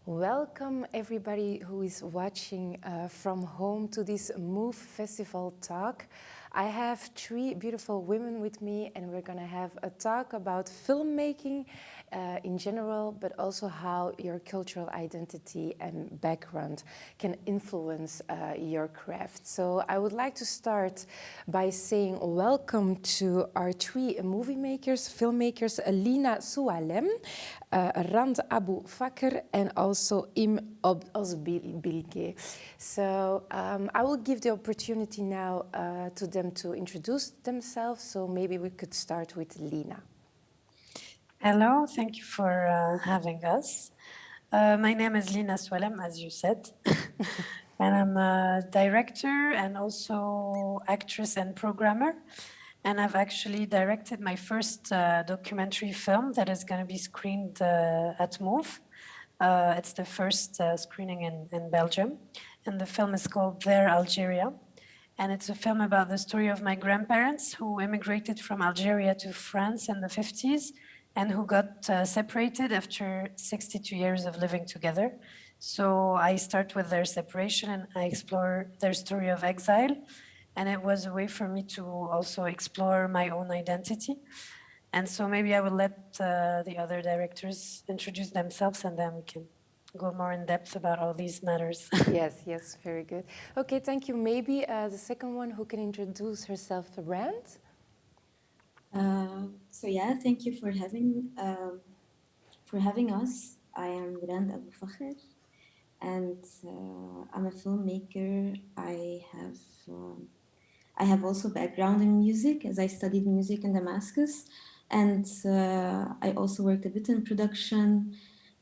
Welcome everybody who is watching from home to this Move Festival talk. I have three beautiful women with me and we're gonna have a talk about filmmaking in general, but also how your cultural identity and background can influence your craft. So I would like to start by saying welcome to our three movie makers, filmmakers, Lina Soualem, Rand Abu Fakr, and also Im Ozbilge. So I will give the opportunity now to them to introduce themselves. So maybe we could start with Lina. Hello, thank you for having us. My name is Lina Soualem, as you said, and I'm a director and also actress and programmer. And I've actually directed my first documentary film that is going to be screened at Move. It's the first screening in Belgium, and the film is called There, Algeria. And it's a film about the story of my grandparents who immigrated from Algeria to France in the 50s and who got separated after 62 years of living together. So I start with their separation and I explore their story of exile. And it was a way for me to also explore my own identity. And so maybe I will let the other directors introduce themselves and then we can go more in depth about all these matters. Yes, very good. Okay, thank you. Maybe the second one who can introduce herself, Rand. Thank you for having us. I am Rand Abu Fakr, and I'm a filmmaker. I have also background in music, as I studied music in Damascus, and I also worked a bit in production,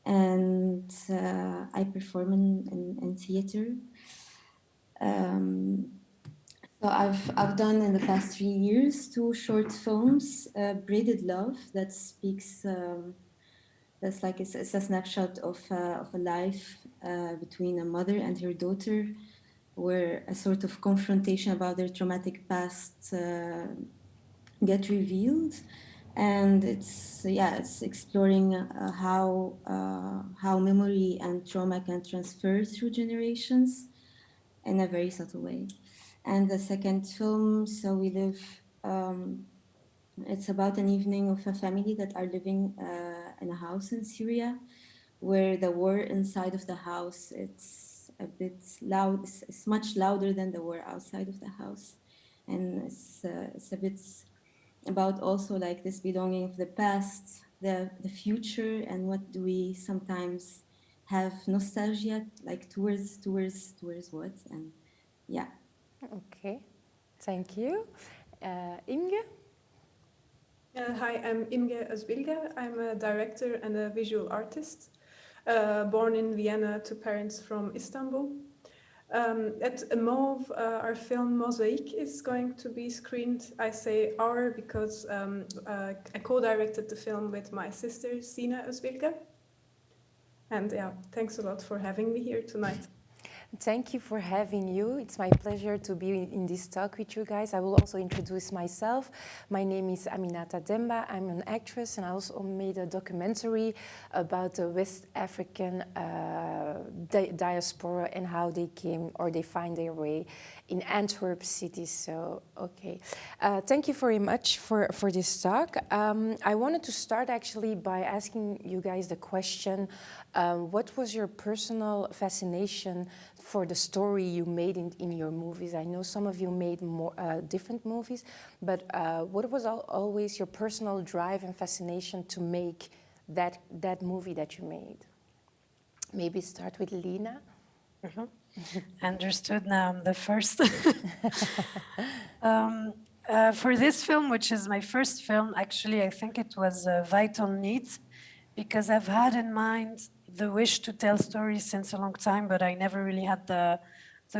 and I perform in theater. So I've done in the past 3 years 2 short films, Braided Love, that speaks. That's like it's a snapshot of a life between a mother and her daughter, where a sort of confrontation about their traumatic past get revealed, and it's exploring how memory and trauma can transfer through generations in a very subtle way. And the second film, So We Live, it's about an evening of a family that are living in a house in Syria, where the war inside of the house, it's a bit loud, it's much louder than the war outside of the house. And it's a bit about also like this belonging of the past, the future, and what do we sometimes have nostalgia like towards what, and yeah. Okay, thank you. Imge? Hi, I'm Imge Özbilge. I'm a director and a visual artist, born in Vienna to parents from Istanbul. At Mauve, our film Mosaic is going to be screened. I say our because I co-directed the film with my sister, Sina Özbilge. And yeah, thanks a lot for having me here tonight. Thank you for having you. It's my pleasure to be in this talk with you guys. I will also introduce myself. My name is Aminata Demba. I'm an actress and I also made a documentary about the West African diaspora and how they came or they find their way in Antwerp city. So, okay. Thank you very much for this talk. I wanted to start actually by asking you guys the question, what was your personal fascination for the story you made in your movies? I know some of you made more different movies, but what was always your personal drive and fascination to make that movie that you made? Maybe start with Lina. Mm-hmm. Understood. Now I'm the first. For this film, which is my first film, actually, I think it was a vital need because I've had in mind the wish to tell stories since a long time, but I never really had the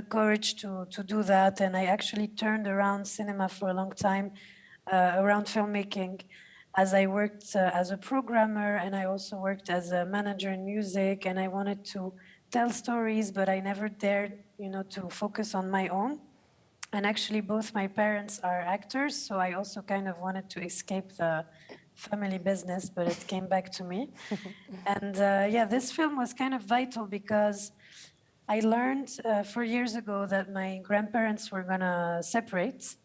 courage to do that. And I actually turned around cinema for a long time, around filmmaking, as I worked as a programmer, and I also worked as a manager in music, and I wanted to tell stories, but I never dared, to focus on my own. And actually, both my parents are actors, so I also kind of wanted to escape the family business, but it came back to me. And yeah, this film was kind of vital because I learned 4 years ago that my grandparents were gonna separate.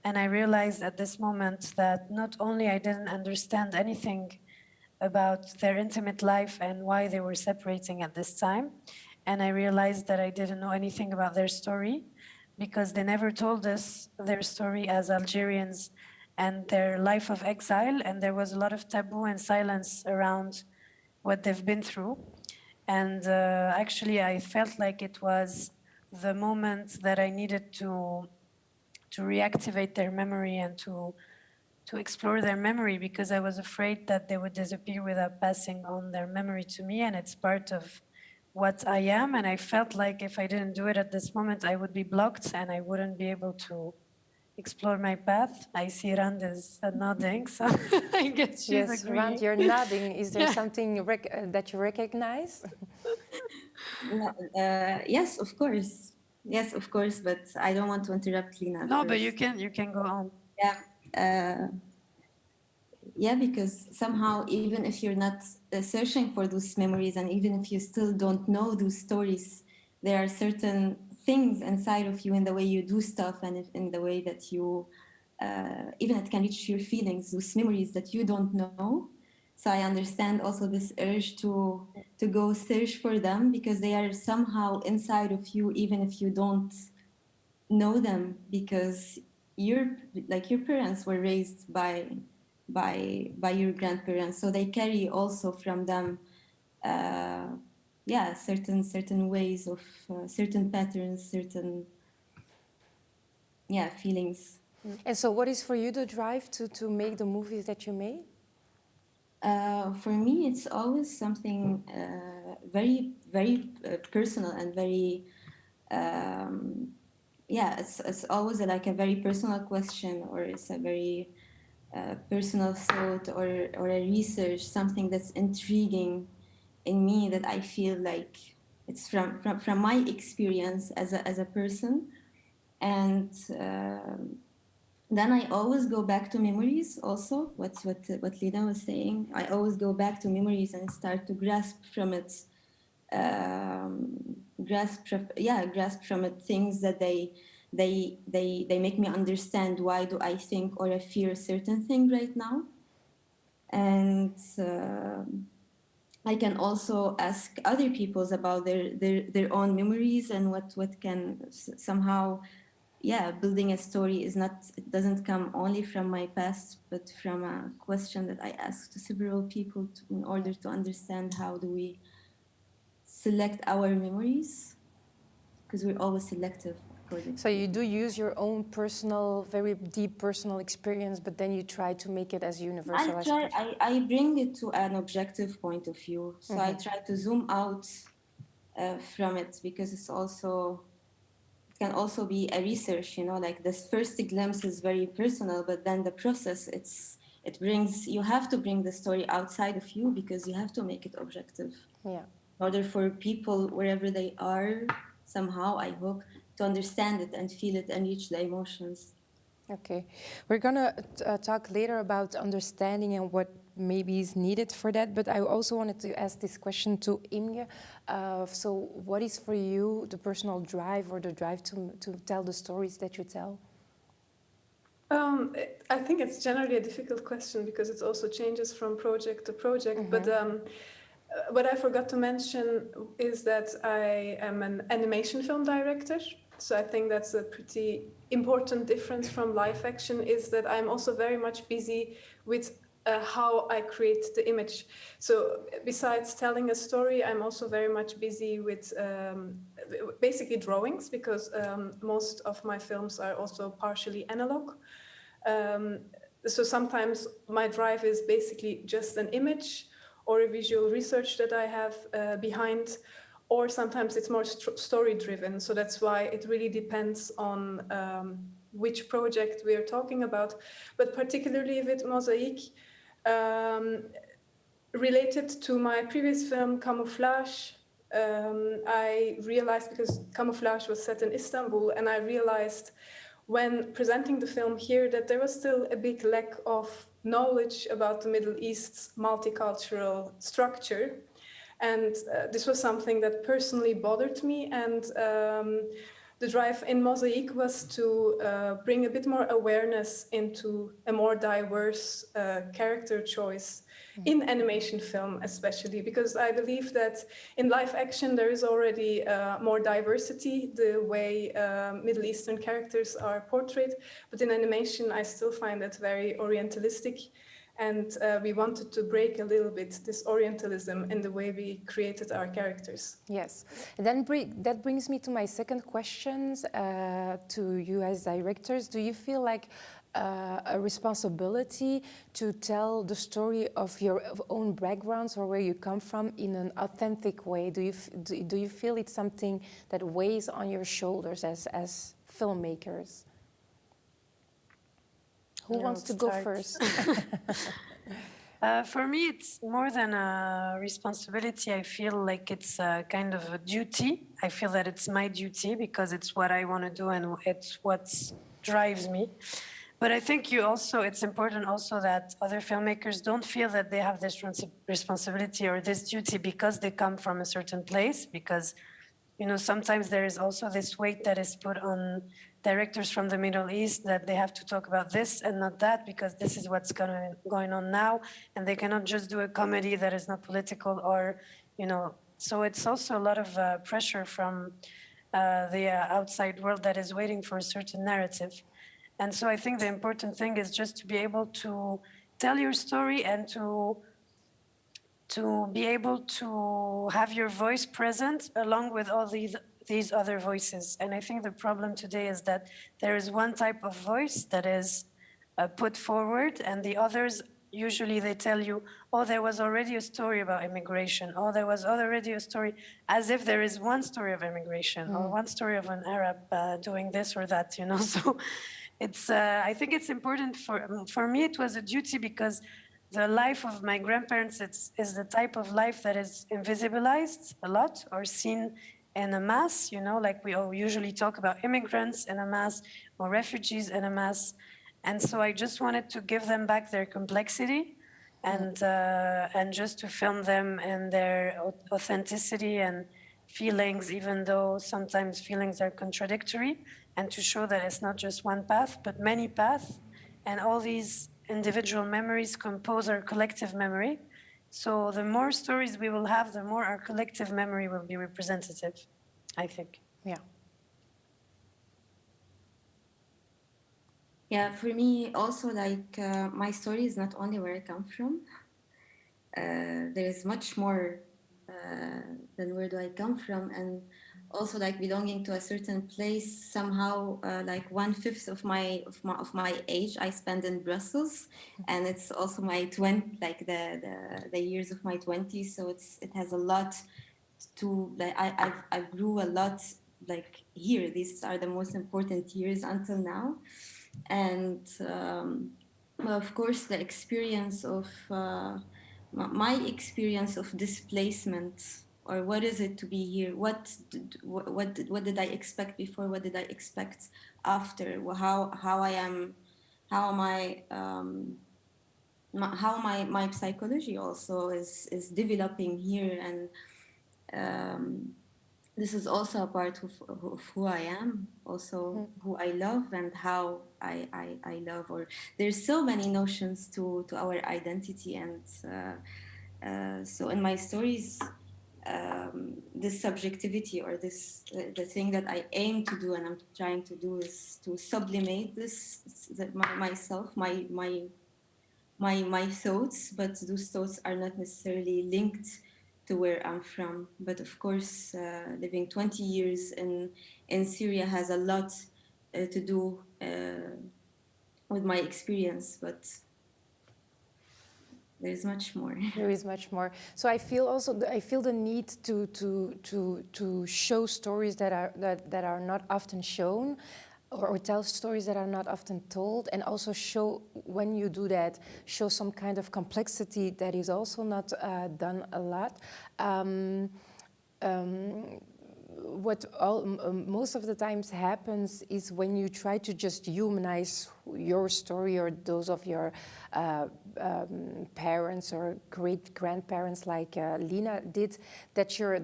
And I realized at this moment that not only I didn't understand anything about their intimate life and why they were separating at this time, and I realized that I didn't know anything about their story because they never told us their story as Algerians and their life of exile, and there was a lot of taboo and silence around what they've been through. And actually, I felt like it was the moment that I needed to reactivate their memory and to explore their memory, because I was afraid that they would disappear without passing on their memory to me, and it's part of what I am. And I felt like if I didn't do it at this moment, I would be blocked and I wouldn't be able to explore my path. I see Rand is nodding, so I guess she's Yes, agreeing. Rand, you're nodding. Is there Yeah. something that you recognize? Yes, of course. Yes, of course, but I don't want to interrupt Lina No, but first. you can go on. Yeah, yeah, because somehow, even if you're not searching for those memories, and even if you still don't know those stories, there are certain things inside of you in the way you do stuff and in the way that you, even it can reach your feelings, those memories that you don't know. So I understand also this urge to go search for them because they are somehow inside of you, even if you don't know them, because your like your parents were raised by your grandparents, so they carry also from them uh, yeah, certain ways of certain patterns, certain yeah, feelings. And so, what is for you the drive to make the movies that you made? For me, it's always something very personal and very yeah, it's always like a very personal question, or it's a very personal thought, or a research, something that's intriguing in me, that I feel like it's from my experience as a person. And then I always go back to memories also, what Lina was saying. I always go back to memories and start to grasp from it, grasp from it things that they make me understand why do I think or I fear a certain thing right now. And I can also ask other people's about their own memories, and what can somehow, yeah, building a story is not, it doesn't come only from my past, but from a question that I ask to several people in order to understand how do we select our memories, because we're always selective according So to you do use your own personal, very deep personal experience, but then you try to make it as universal as possible. I bring it to an objective point of view. So I try to zoom out from it, because it's also, it can also be a research, you know, like this first glimpse is very personal, but then the process, it brings, you have to bring the story outside of you, because you have to make it objective Yeah. in order for people wherever they are, somehow, I hope, to understand it and feel it and reach the emotions. Okay, we're gonna talk later about understanding and what maybe is needed for that. But I also wanted to ask this question to Imge. So, what is for you the personal drive or the drive to tell the stories that you tell? I think it's generally a difficult question because it also changes from project to project. But what I forgot to mention is that I am an animation film director. So I think that's a pretty important difference from live action, is that I'm also very much busy with how I create the image. So besides telling a story, I'm also very much busy with basically drawings, because most of my films are also partially analog. Um, so sometimes my drive is basically just an image or a visual research that I have behind, or sometimes it's more story driven. So that's why it really depends on which project we are talking about. But particularly with Mosaic, related to my previous film, Camouflage, I realized, because Camouflage was set in Istanbul, and I realized when presenting the film here that there was still a big lack of knowledge about the Middle East's multicultural structure. And this was something that personally bothered me. And the drive in Mosaic was to bring a bit more awareness into a more diverse character choice in animation film, especially because I believe that in live action there is already more diversity, the way Middle Eastern characters are portrayed, but in animation I still find that very Orientalistic. And we wanted to break a little bit this Orientalism in the way we created our characters. Yes, then that brings me to my second question to you as directors. Do you feel like a responsibility to tell the story of your own backgrounds or where you come from in an authentic way? Do you feel it's something that weighs on your shoulders as filmmakers? Who wants to go first? For me, it's more than a responsibility. I feel like it's a kind of a duty. I feel that it's my duty because it's what I want to do and it's what drives me. But I think it's important also that other filmmakers don't feel that they have this responsibility or this duty because they come from a certain place, because sometimes there is also this weight that is put on directors from the Middle East that they have to talk about this and not that because this is what's going on now, and they cannot just do a comedy that is not political or, so it's also a lot of pressure from the outside world that is waiting for a certain narrative. And so I think the important thing is just to be able to tell your story and to be able to have your voice present along with all these other voices. And I think the problem today is that there is one type of voice that is put forward, and the others, usually they tell you, oh, there was already a story about immigration, oh, there was already a story, as if there is one story of immigration or one story of an Arab doing this or that, So it's, I think it's important for me, it was a duty because the life of my grandparents is the type of life that is invisibilized a lot or seen in a mass, like we all usually talk about immigrants in a mass or refugees in a mass. And so I just wanted to give them back their complexity and just to film them in their authenticity and feelings, even though sometimes feelings are contradictory, and to show that it's not just one path, but many paths. And all these individual memories compose our collective memory. So the more stories we will have, the more our collective memory will be representative, I think. Yeah. Yeah, for me also, like my story is not only where I come from. There is much more than where do I come from, and also like belonging to a certain place. Somehow, like 1/5 of my age I spend in Brussels, and it's also my like the years of my 20s. So it has a lot to like. I grew a lot like here. These are the most important years until now, and well, of course the experience of my experience of displacement, or what is it to be here, what did I expect before, what did I expect after, how I am, how am I how my psychology also is developing here, and this is also a part of who I am, also who I love and how I love. Or there's so many notions to our identity, and so in my stories, this subjectivity or this the thing that I aim to do and I'm trying to do is to sublimate myself, my thoughts, but those thoughts are not necessarily linked to where I'm from. But of course, living 20 years in Syria has a lot to do with my experience, but there is much more. There is much more. So I feel also I feel the need to show stories that are not often shown, or tell stories that are not often told, and also show, when you do that, show some kind of complexity that is also not done a lot. most of the times happens is when you try to just humanize your story or those of your parents or great grandparents, like Lina did, that you're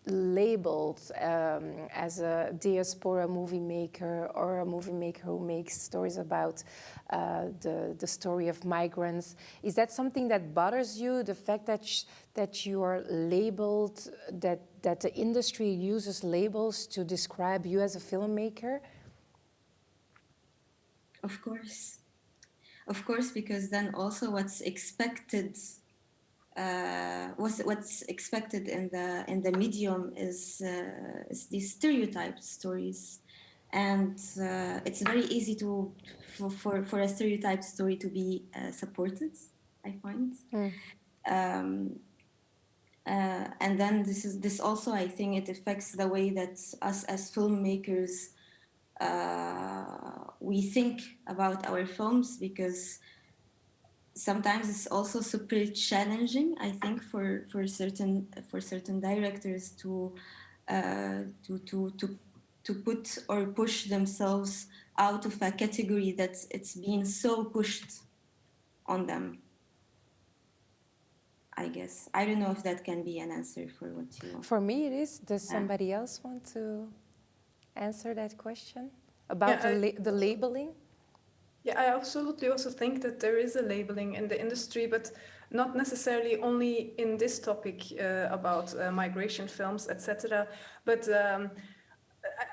labeled as a diaspora movie maker or a movie maker who makes stories about the story of migrants. Is that something that bothers you, the fact that you are labeled, that the industry uses labels to describe you as a filmmaker? Of course. Of course, because then also what's expected what's expected in the medium is these stereotyped stories, and it's very easy for a stereotyped story to be supported, I find. Um, and then this also, I think it affects the way that us as filmmakers we think about our films, because sometimes it's also super challenging, I think, for certain directors to put or push themselves out of a category that it's being so pushed on them. I guess I don't know if that can be an answer for what you. For me, it is. Does somebody else want to answer that question about the labeling? Yeah, I absolutely also think that there is a labeling in the industry, but not necessarily only in this topic about migration films, etc. But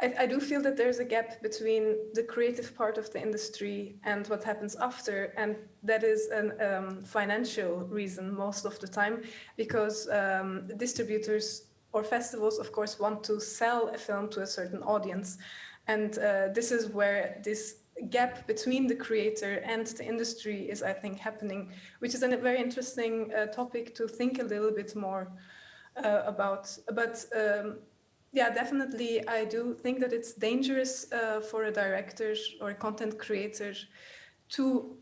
I do feel that there's a gap between the creative part of the industry and what happens after, and that is a financial reason most of the time, because distributors or festivals, of course, want to sell a film to a certain audience, and this is where this gap between the creator and the industry is, I think, happening, which is a very interesting topic to think a little bit more about. But yeah, definitely, I do think that it's dangerous for a director or a content creator to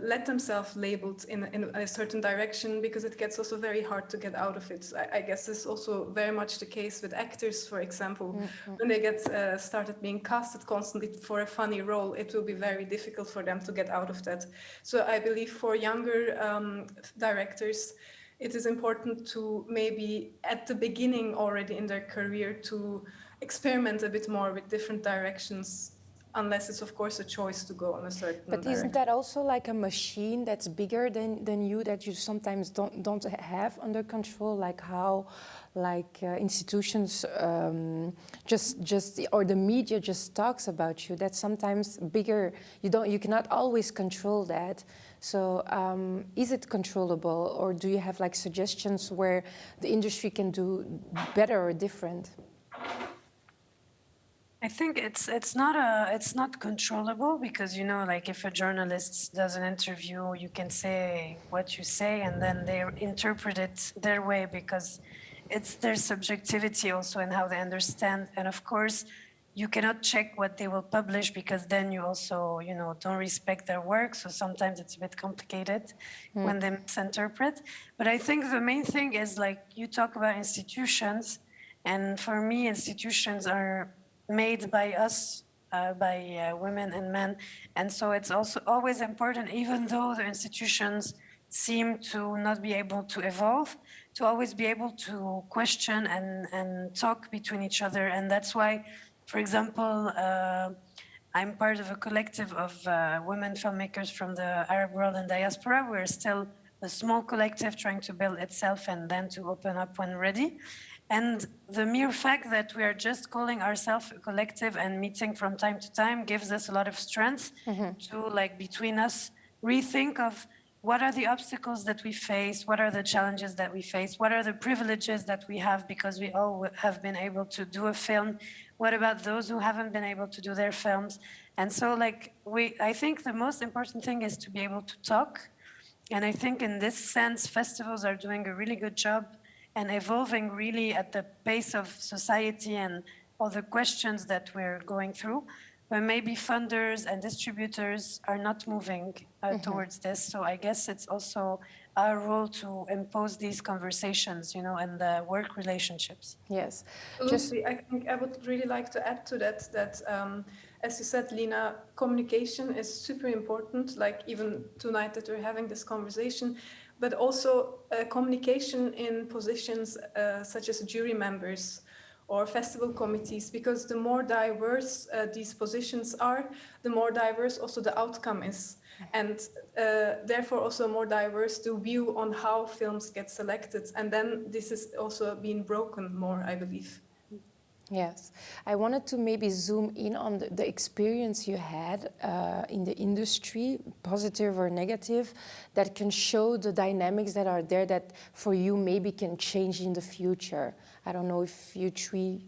let themselves labeled in a certain direction, because it gets also very hard to get out of it. I guess this is also very much the case with actors, for example. When they get started being casted constantly for a funny role, it will be very difficult for them to get out of that. So I believe for younger directors, it is important to maybe at the beginning already in their career to experiment a bit more with different directions, unless it's of course a choice to go on a certain But direction. isn't that also like a machine that's bigger than you, that you sometimes don't have under control, like how institutions just or the media just talks about you? That's sometimes bigger. You cannot always control that. So is it controllable, or do you have like suggestions where the industry can do better or different? I think it's not controllable, because like if a journalist does an interview, you can say what you say and then they interpret it their way, because it's their subjectivity also in how they understand. And of course you cannot check what they will publish, because then you also don't respect their work. So sometimes it's a bit complicated when they misinterpret. But I think the main thing is, like, you talk about institutions, and for me institutions are made by us, by women and men. And so it's also always important, even though the institutions seem to not be able to evolve, to always be able to question and talk between each other. And that's why, for example, I'm part of a collective of women filmmakers from the Arab world and diaspora. We're still a small collective trying to build itself and then to open up when ready. And the mere fact that we are just calling ourselves a collective and meeting from time to time gives us a lot of strength to, like, between us, rethink of what are the obstacles that we face, what are the challenges that we face, what are the privileges that we have because we all have been able to do a film, what about those who haven't been able to do their films. And so, like, I think the most important thing is to be able to talk. And I think in this sense, festivals are doing a really good job and evolving really at the pace of society and all the questions that we're going through. but maybe funders and distributors are not moving towards this. So I guess it's also our role to impose these conversations, you know, and the work relationships. Yes. Absolutely. I think I would really like to add to that, as you said, Lina, communication is super important, like even tonight that we're having this conversation, but also communication in positions such as jury members or festival committees, because the more diverse these positions are, the more diverse also the outcome is. And therefore also more diverse the view on how films get selected. And then this is also being broken more, I believe. Yes, I wanted to maybe zoom in on the experience you had in the industry, positive or negative, that can show the dynamics that are there that for you maybe can change in the future. I don't know if you three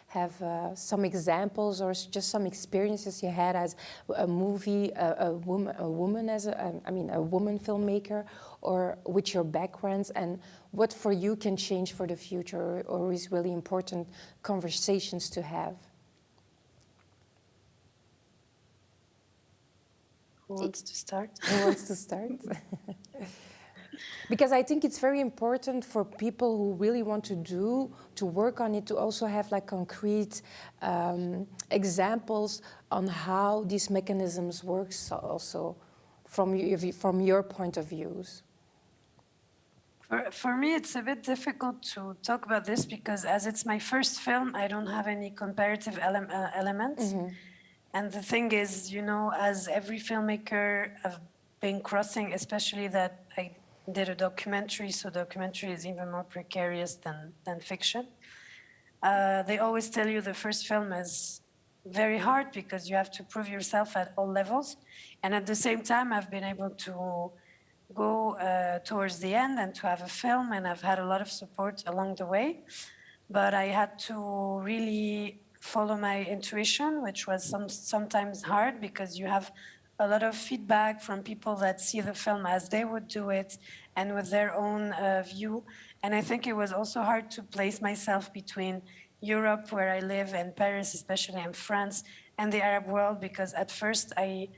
have some examples or just some experiences you had as a movie, a woman as a woman filmmaker, or with your backgrounds, and what for you can change for the future, or is really important conversations to have. Who wants to start? Who wants to start? Because I think it's very important for people who really want to work on it, to also have like concrete examples on how these mechanisms work also from your point of views. For me, it's a bit difficult to talk about this because as it's my first film, I don't have any comparative elements. Mm-hmm. And the thing is, you know, as every filmmaker, I've been crossing, especially that I did a documentary, so documentary is even more precarious than fiction. They always tell you the first film is very hard because you have to prove yourself at all levels. And at the same time, I've been able to go towards the end and to have a film, and I've had a lot of support along the way. But I had to really follow my intuition, which was sometimes hard because you have a lot of feedback from people that see the film as they would do it and with their own view. And I think it was also hard to place myself between Europe, where I live, and Paris, especially in France, and the Arab world, because at first I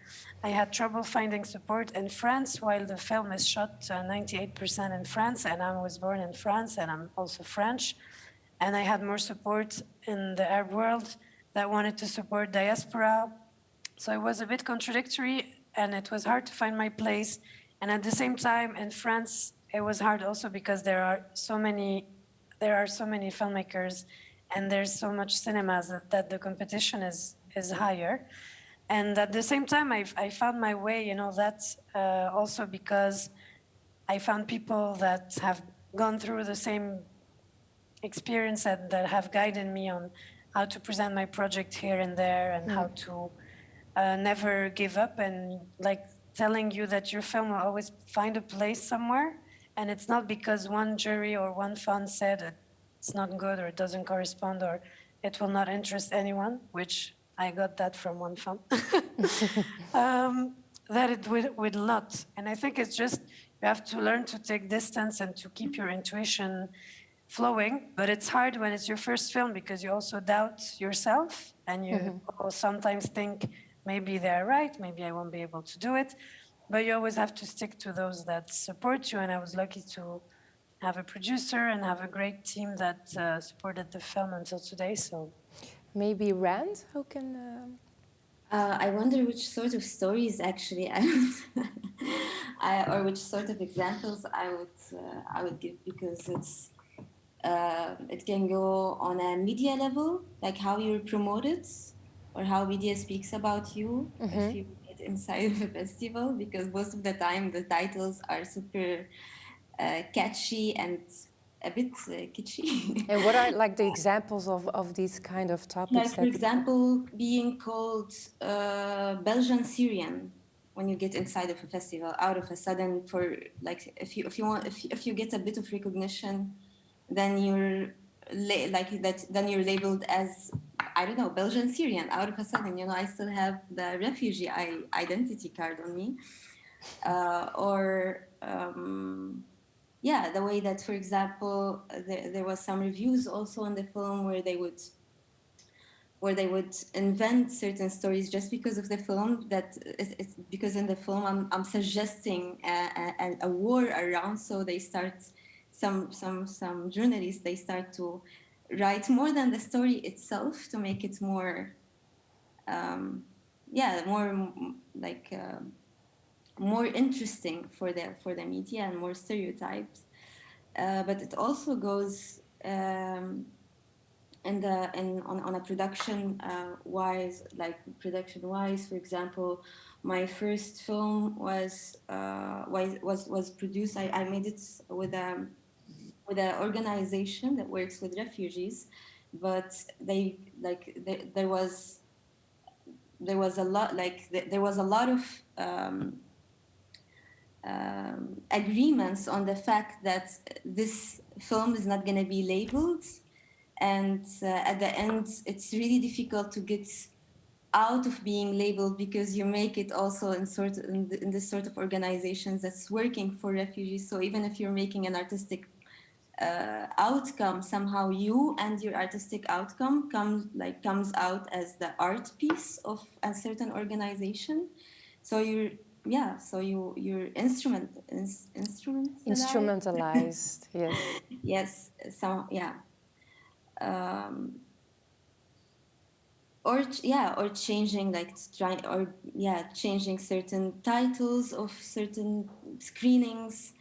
had trouble finding support in France, while the film is shot 98% in France, and I was born in France, and I'm also French. And I had more support in the Arab world that wanted to support diaspora. So it was a bit contradictory, and it was hard to find my place. And at the same time, in France, it was hard also because there are so many filmmakers, and there's so much cinemas that the competition is higher. And at the same time, I found my way, you know, that's also because I found people that have gone through the same experience that have guided me on how to present my project here and there, and how to never give up, and like telling you that your film will always find a place somewhere. And it's not because one jury or one fund said it's not good or it doesn't correspond or it will not interest anyone, which I got that from one fund, that it will not. And I think it's just, you have to learn to take distance and to keep your intuition flowing. But it's hard when it's your first film because you also doubt yourself, and you sometimes think maybe they're right, maybe I won't be able to do it. But you always have to stick to those that support you. And I was lucky to have a producer and have a great team that supported the film until today. So maybe Rand, who can... I wonder which sort of stories actually or which sort of examples I would give, because it can go on a media level, like how you're promoted or how media speaks about you if you get inside of a festival, because most of the time the titles are super catchy and a bit kitschy. And what are like the examples of these kind of topics? Like, for example, being called Belgian Syrian when you get inside of a festival, out of a sudden, for like if you get a bit of recognition, then you're then you're labeled as, I don't know, Belgian Syrian out of a sudden. You know, I still have the refugee identity card on me, yeah, the way that, for example, there was some reviews also on the film where they would or they would invent certain stories just because of the film. That it's because in the film I'm suggesting a war around, so they start some journalists, they start to write more than the story itself to make it more more like more interesting for the media and more stereotypes. But it also goes on a production production wise. For example, my first film was produced. I made it with an organization that works with refugees, but there was a lot there was a lot of agreements on the fact that this film is not going to be labeled, and at the end it's really difficult to get out of being labeled, because you make it also in this sort of organizations that's working for refugees. So even if you're making an artistic outcome, somehow you and your artistic outcome comes out as the art piece of a certain organization. So you're instrumentalized. Instrumentalized, yes. Yes. So yeah. Or changing changing certain titles of certain screenings.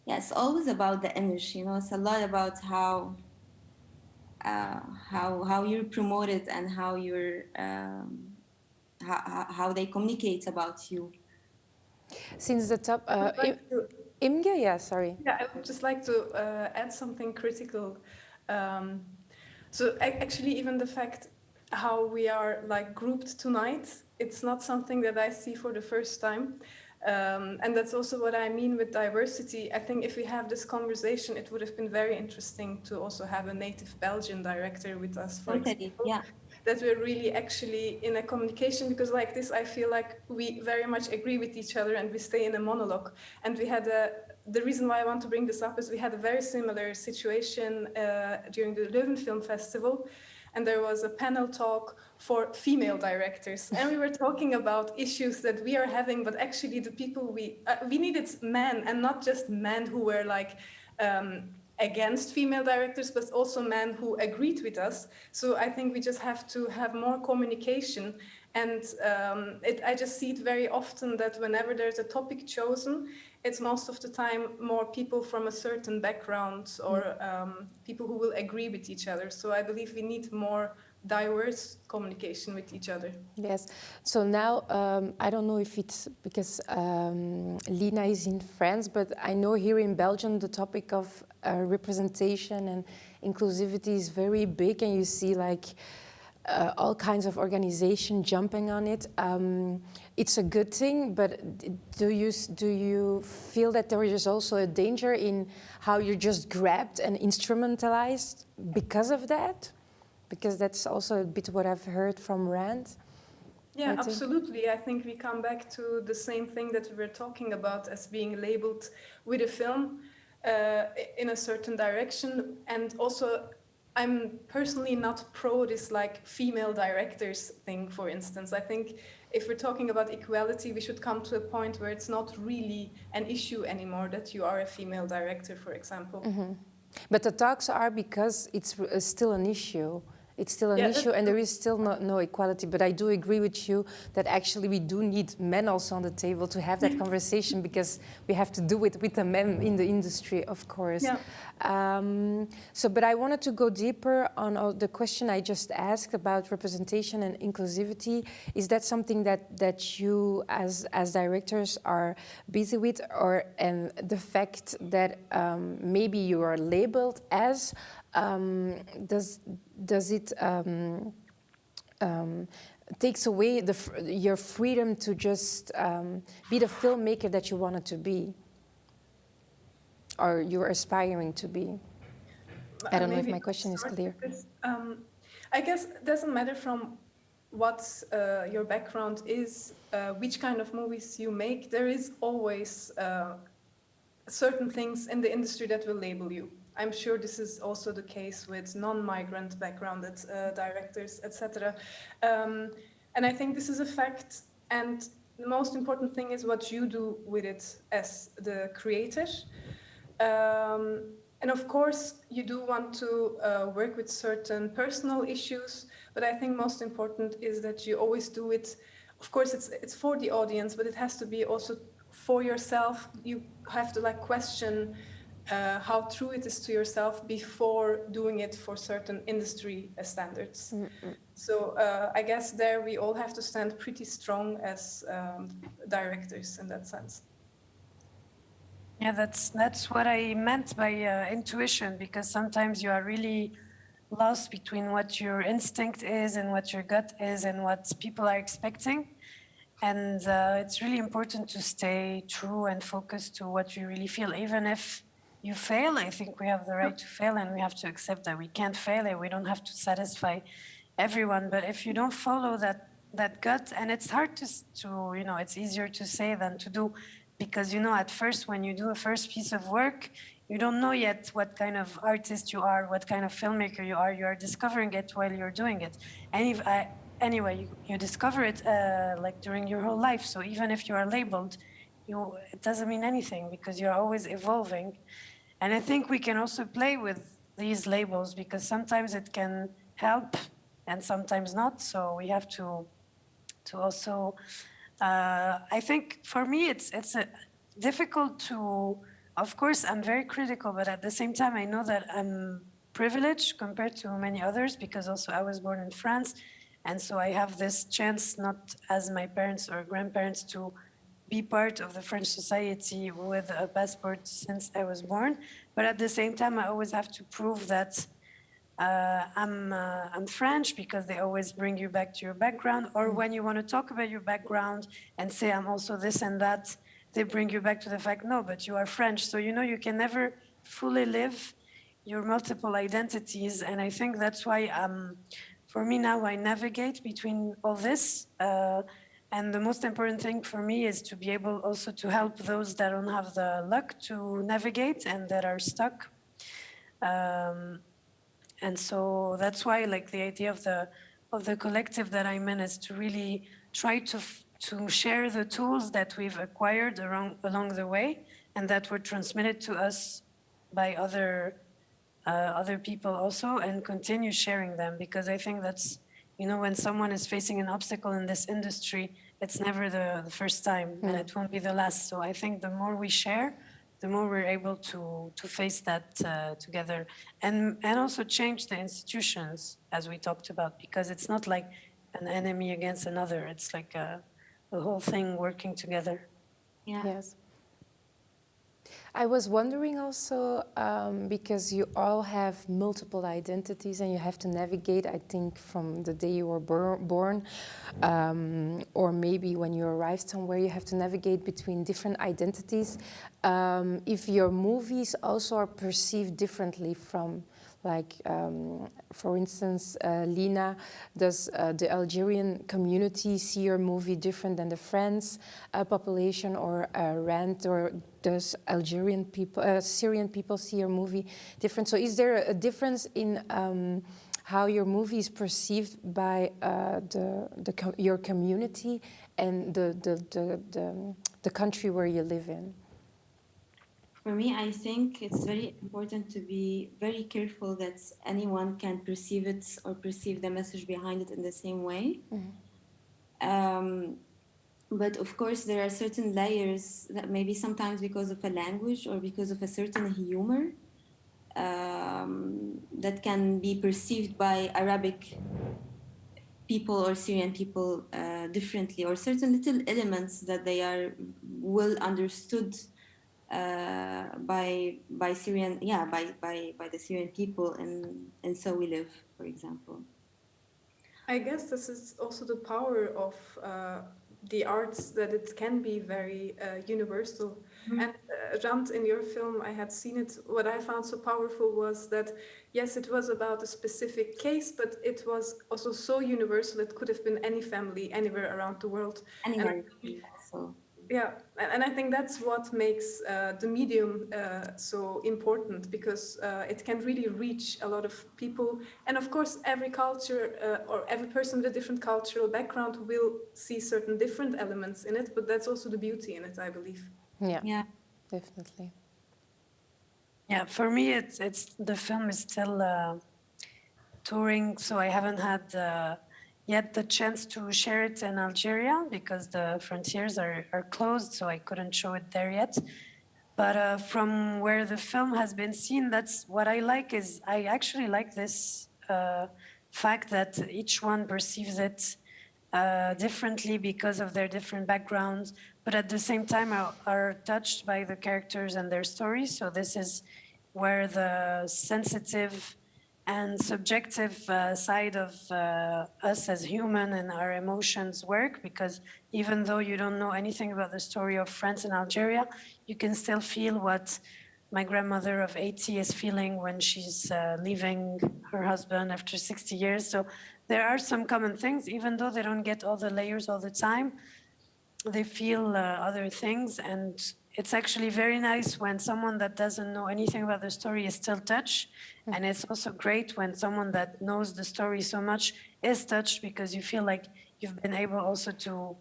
It's always about the image, it's a lot about how you're promoted and how they communicate about you. Since the top, I would like to, Imge, yeah, sorry. yeah, I would just like to add something critical. Um, actually, even the fact how we are like grouped tonight, it's not something that I see for the first time. And that's also what I mean with diversity. I think if we have this conversation, it would have been very interesting to also have a native Belgian director with us, for Totally, example. yeah. That we're really actually in a communication, because like this, I feel like we very much agree with each other and we stay in a monologue. And we had the reason why I want to bring this up is we had a very similar situation during the Leuven Film Festival. And there was a panel talk for female directors, and we were talking about issues that we are having, but actually the people we needed men, and not just men who were like against female directors, but also men who agreed with us. So I think we just have to have more communication. And I just see it very often that whenever there's a topic chosen, it's most of the time more people from a certain background, or people who will agree with each other. So I believe we need more diverse communication with each other. Yes. So now, I don't know if it's because Lina is in France, but I know here in Belgium the topic of representation and inclusivity is very big, and you see like all kinds of organizations jumping on it. It's a good thing, but do you feel that there is also a danger in how you're just grabbed and instrumentalized because of that? Because that's also a bit what I've heard from Rand. Yeah, absolutely. I think we come back to the same thing that we were talking about as being labeled with a film in a certain direction. And also, I'm personally not pro this like female directors thing, for instance. I think if we're talking about equality, we should come to a point where it's not really an issue anymore that you are a female director, for example. Mm-hmm. But the talks are because it's still an issue. It's still an issue, and there is still no equality. But I do agree with you that actually we do need men also on the table to have that conversation, because we have to do it with the men in the industry, of course. Yeah. But I wanted to go deeper on the question I just asked about representation and inclusivity. Is that something that you as directors are busy with, or and the fact that maybe you are labeled as does it takes away your freedom to just be the filmmaker that you wanted to be, or you're aspiring to be? I don't know if my question is clear. I guess it doesn't matter from what your background is, which kind of movies you make. There is always certain things in the industry that will label you. I'm sure this is also the case with non-migrant backgrounded directors, etc. And I think this is a fact. And the most important thing is what you do with it as the creator. And of course, you do want to work with certain personal issues, but I think most important is that you always do it. Of course, it's for the audience, but it has to be also for yourself. You have to like question how true it is to yourself before doing it for certain industry standards. So I guess there we all have to stand pretty strong as directors in that sense. Yeah, that's what I meant by intuition, because sometimes you are really lost between what your instinct is and what your gut is and what people are expecting. And it's really important to stay true and focused to what you really feel. Even if you fail, I think we have the right to fail, and we have to accept that we can't fail and we don't have to satisfy everyone. But if you don't follow that gut, and it's hard to it's easier to say than to do, because at first when you do a first piece of work, you don't know yet what kind of artist you are, what kind of filmmaker you are. You are discovering it while you're doing it. And if anyway, you discover it like during your whole life. So even if you are labeled, it doesn't mean anything, because you're always evolving. And I think we can also play with these labels, because sometimes it can help and sometimes not. So we have to also. I think for me, it's difficult to. Of course, I'm very critical, but at the same time, I know that I'm privileged compared to many others, because also I was born in France, and so I have this chance, not as my parents or grandparents, to be part of the French society with a passport since I was born. But at the same time, I always have to prove that I'm French, because they always bring you back to your background. Or when you want to talk about your background and say I'm also this and that, they bring you back to the fact, no, but you are French. So you can never fully live your multiple identities. And I think that's why for me now, I navigate between all this. And the most important thing for me is to be able also to help those that don't have the luck to navigate and that are stuck. And so that's why, like, the idea of the collective that I'm in is to really try to share the tools that we've acquired along the way, and that were transmitted to us by other people also, and continue sharing them, because I think that's when someone is facing an obstacle in this industry, it's never the first time, and it won't be the last. So I think the more we share, the more we're able to face that together, and also change the institutions, as we talked about, because it's not like an enemy against another. It's like a whole thing working together. Yeah. Yes. I was wondering also, because you all have multiple identities and you have to navigate, I think, from the day you were born, or maybe when you arrived somewhere, you have to navigate between different identities. If your movies also are perceived differently from, like, for instance, Lina, does the Algerian community see your movie different than the French population, or Rand, or does Algerian people, Syrian people see your movie different? So is there a difference in how your movie is perceived by your community and the country where you live in? For me, I think it's very important to be very careful that anyone can perceive it or perceive the message behind it in the same way. But of course, there are certain layers that maybe sometimes because of a language or because of a certain humor that can be perceived by Arabic people or Syrian people differently, or certain little elements that they are well understood by Syrian, yeah, by the Syrian people, and So We Live, for example. I guess this is also the power of the arts, that it can be very universal. And Rand, in your film, I had seen it. What I found so powerful was that, yes, it was about a specific case, but it was also so universal. It could have been any family anywhere around the world. And Anywhere, so Yeah, and I think that's what makes the medium so important, because it can really reach a lot of people. And of course, every culture or every person with a different cultural background will see certain different elements in it, but that's also the beauty in it, I believe. Yeah, Yeah. definitely. Yeah, for me, it's the film is still touring, so I haven't had yet the chance to share it in Algeria because the frontiers are closed, so I couldn't show it there yet. But from where the film has been seen, that's what I like. Is I actually like this fact that each one perceives it differently because of their different backgrounds, but at the same time are touched by the characters and their stories. So this is where the sensitive and subjective side of us as human and our emotions work, because even though you don't know anything about the story of France and Algeria, you can still feel what my grandmother of 80 is feeling when she's leaving her husband after 60 years. So there are some common things, even though they don't get all the layers all the time, they feel other things. And it's actually very nice when someone that doesn't know anything about the story is still touched. And it's also great when someone that knows the story so much is touched, because you feel like you've been able also to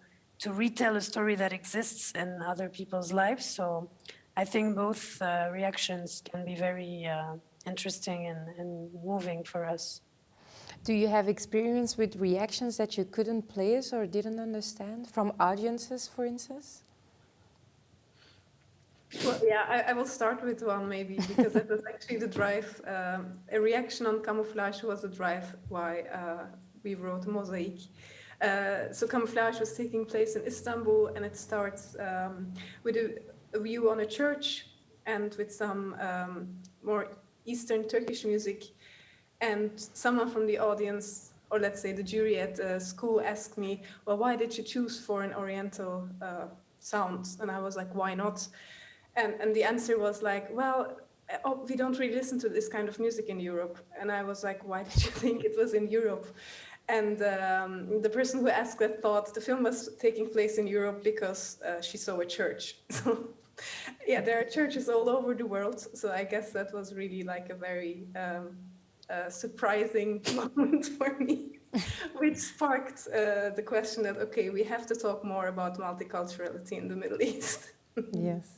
retell a story that exists in other people's lives. So I think both reactions can be very interesting and moving for us. Do you have experience with reactions that you couldn't place or didn't understand from audiences, for instance? Well, yeah, I will start with one maybe, because that was actually the drive. A reaction on Camouflage was the drive why we wrote Mosaic. So Camouflage was taking place in Istanbul, and it starts with a view on a church and with some more Eastern Turkish music. And someone from the audience, or let's say the jury at the school, asked me, well, why did you choose for an Oriental sound? And I was like, why not? And the answer was like, well, oh, we don't really listen to this kind of music in Europe. And I was like, why did you think it was in Europe? And the person who asked that thought the film was taking place in Europe because she saw a church. So yeah, there are churches all over the world. So I guess that was really like a very surprising moment for me, which sparked the question that, okay, we have to talk more about multiculturality in the Middle East. Yes.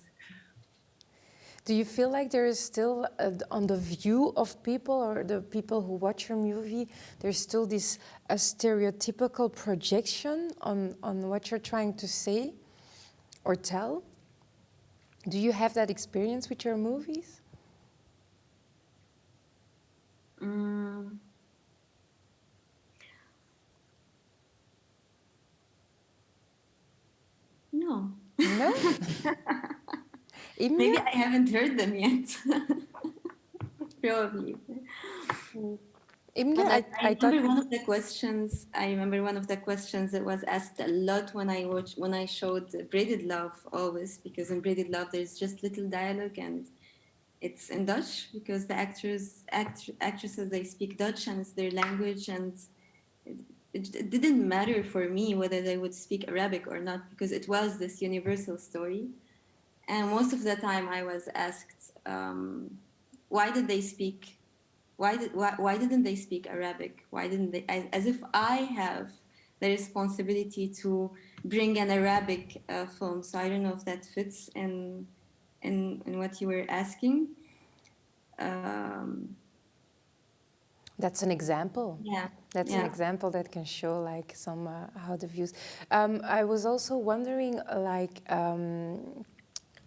Do you feel like there is still, on the view of people or the people who watch your movie, there's still this a stereotypical projection on what you're trying to say or tell? Do you have that experience with your movies? Mm, no. No? Maybe Imre? I haven't heard them yet. Probably. Imre, But I thought... remember one of the questions. I remember one of the questions that was asked a lot when I showed Braided Love, always, because in Braided Love there's just little dialogue and it's in Dutch because the actresses, they speak Dutch and it's their language, and it didn't matter for me whether they would speak Arabic or not, because it was this universal story. And most of the time I was asked, why did they speak? Why didn't they speak Arabic? Why didn't they? As if I have the responsibility to bring an Arabic film. So I don't know if that fits in what you were asking. Um, That's an example. yeah, That's an yeah. example that can show like some how the views. I was also wondering, like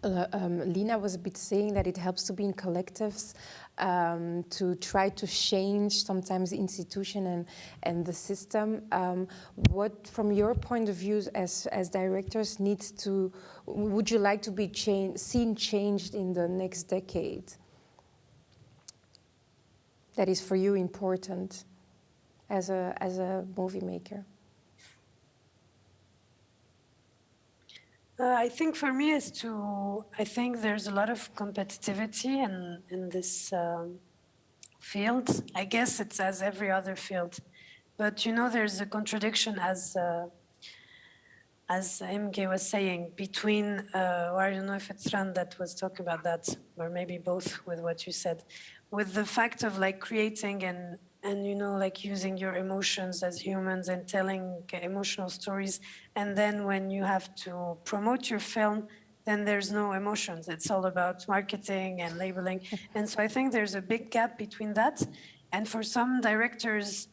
Lina was a bit saying that it helps to be in collectives, to try to change sometimes the institution and the system. What, from your point of view as directors, needs to, would you like to be seen changed in the next decade? That is for you important as a movie maker? I think for me is I think there's a lot of competitivity in this field. I guess it's as every other field. But you know, there's a contradiction as as Imge was saying, between, or I don't know if it's Ran that was talking about that, or maybe both with what you said, with the fact of like creating and you know, like using your emotions as humans and telling emotional stories. And then when you have to promote your film, then there's no emotions. It's all about marketing and labeling. And so I think there's a big gap between that. And for some directors,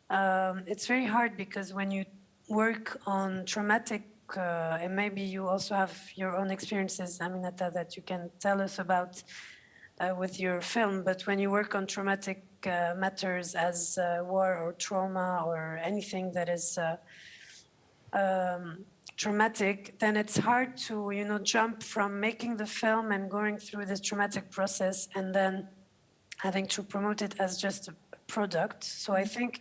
it's very hard because when you work on traumatic, and maybe you also have your own experiences, Aminata, that you can tell us about with your film, but when you work on traumatic matters as war or trauma or anything that is traumatic, then it's hard to, you know, jump from making the film and going through this traumatic process and then having to promote it as just a product. So I think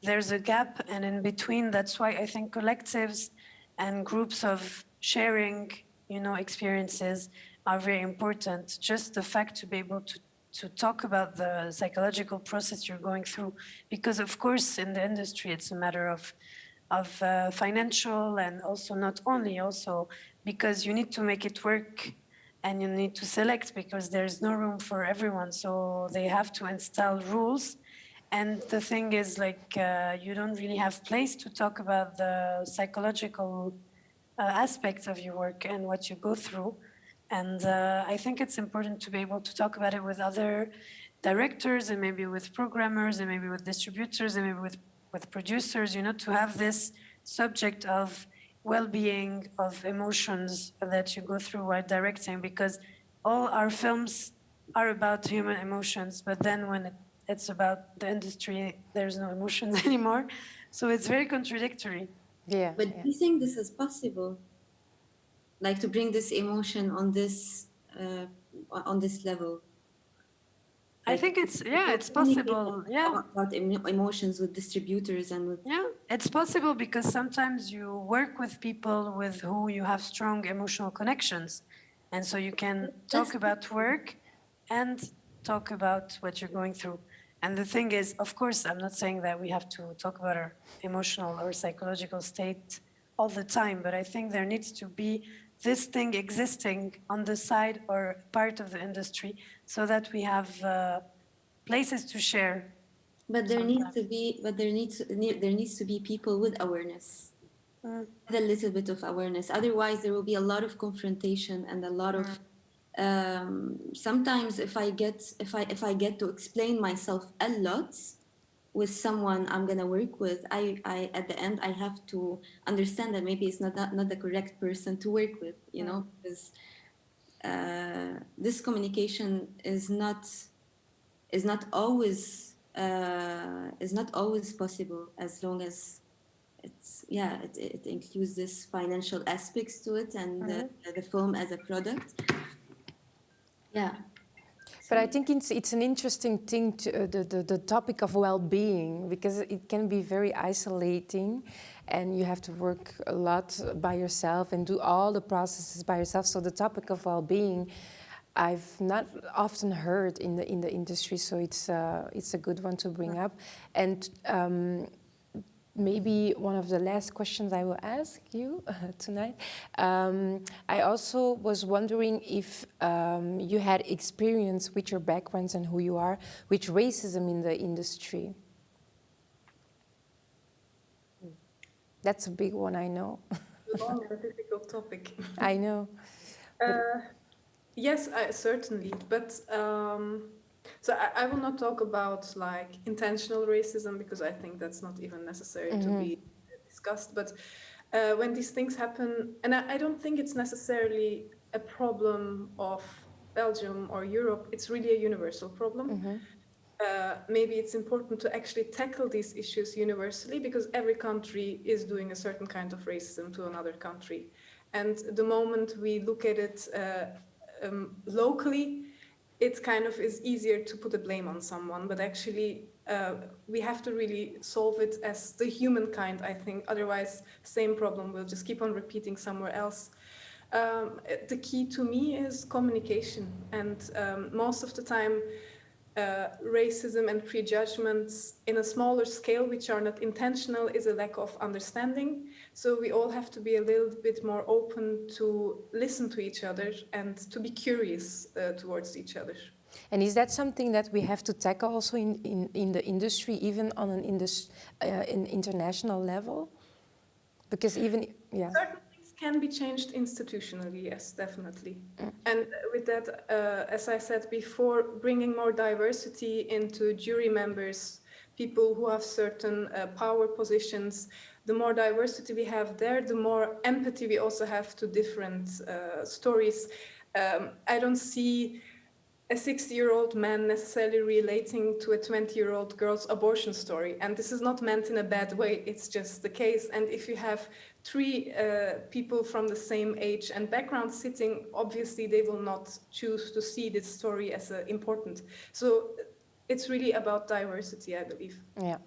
there's a gap, and in between, that's why I think collectives and groups of sharing, you know, experiences are very important. Just the fact to be able to talk about the psychological process you're going through, because of course in the industry it's a matter of financial, and also not only, also because you need to make it work and you need to select because there's no room for everyone, so they have to install rules. And the thing is, like, you don't really have place to talk about the psychological aspects of your work and what you go through. And I think it's important to be able to talk about it with other directors and maybe with programmers and maybe with distributors and maybe with producers, you know, to have this subject of well-being, of emotions that you go through while directing, because all our films are about human emotions, but then when it's about the industry, there's no emotions anymore. So it's very contradictory. Yeah. But do you think this is possible? Like to bring this emotion on this level? I Like think it's, yeah, it's communicate possible. Yeah. about emotions with distributors and with. Yeah, it's possible because sometimes you work with people with who you have strong emotional connections. And so you can talk about work and talk about what you're going through. And the thing is, of course, I'm not saying that we have to talk about our emotional or psychological state all the time, but I think there needs to be this thing existing on the side or part of the industry so that we have places to share. But there needs to be, there needs to be people with awareness, with a little bit of awareness. Otherwise, there will be a lot of confrontation and a lot of. Sometimes, if I get to explain myself a lot with someone I'm gonna work with, I at the end I have to understand that maybe it's not the correct person to work with, you know, because this communication is not always possible, as long as it includes this financial aspects to it and the film as a product. Yeah. But I think it's an interesting thing, to, the topic of well-being, because it can be very isolating and you have to work a lot by yourself and do all the processes by yourself. So the topic of well-being, I've not often heard in the industry, so it's a good one to bring up. And maybe one of the last questions I will ask you tonight. I also was wondering if you had experience with your backgrounds and who you are, with racism in the industry. That's a big one, I know. Long and difficult topic. I know. Yes, certainly. But so I will not talk about like intentional racism because I think that's not even necessary to be discussed. But when these things happen, and I don't think it's necessarily a problem of Belgium or Europe, it's really a universal problem. Maybe it's important to actually tackle these issues universally because every country is doing a certain kind of racism to another country. And the moment we look at it locally, it kind of is easier to put the blame on someone, but actually we have to really solve it as the humankind, I think. Otherwise, same problem will just keep on repeating somewhere else. The key to me is communication, and most of the time racism and prejudgments in a smaller scale, which are not intentional, is a lack of understanding. So we all have to be a little bit more open to listen to each other and to be curious towards each other. And is that something that we have to tackle also in the industry, even on an international level? Because even, yeah. Certain things can be changed institutionally, yes, definitely. And with that, as I said before, bringing more diversity into jury members, people who have certain power positions, the more diversity we have there, the more empathy we also have to different stories. I don't see a 60-year-old man necessarily relating to a 20-year-old girl's abortion story. And this is not meant in a bad way, it's just the case. And if you have three people from the same age and background sitting, obviously they will not choose to see this story as important. So it's really about diversity, I believe. Yeah.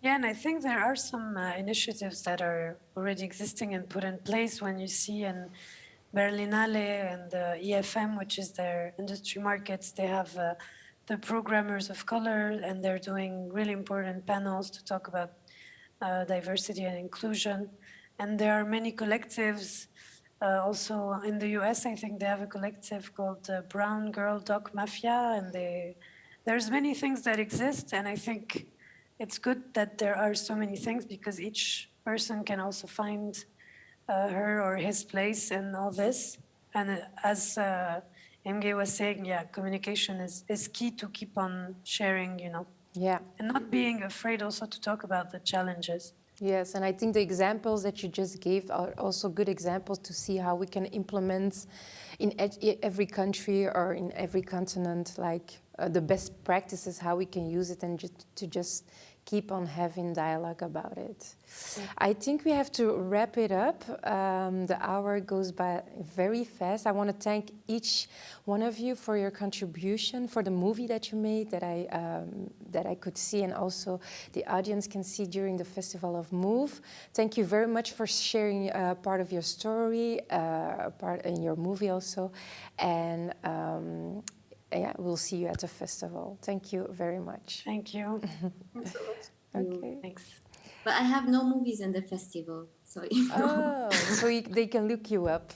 Yeah, and I think there are some initiatives that are already existing and put in place. When you see in Berlinale and the EFM, which is their industry markets, they have the programmers of color, and they're doing really important panels to talk about diversity and inclusion. And there are many collectives. Also in the US, I think they have a collective called Brown Girl Doc Mafia, and there's many things that exist, and I think it's good that there are so many things because each person can also find her or his place in all this. And as MG was saying, yeah, communication is key to keep on sharing, you know. Yeah. And not being afraid also to talk about the challenges. Yes, and I think the examples that you just gave are also good examples to see how we can implement in every country or in every continent, like the best practices, how we can use it and just keep on having dialogue about it. Yeah. I think we have to wrap it up. The hour goes by very fast. I want to thank each one of you for your contribution, for the movie that you made that I could see and also the audience can see during the Festival of Move. Thank you very much for sharing part of your story, part in your movie also. And yeah, we'll see you at the festival. Thank you very much. Thank you. Thanks a lot. Okay. Thanks. But I have no movies in the festival, so Oh, so they can look you up.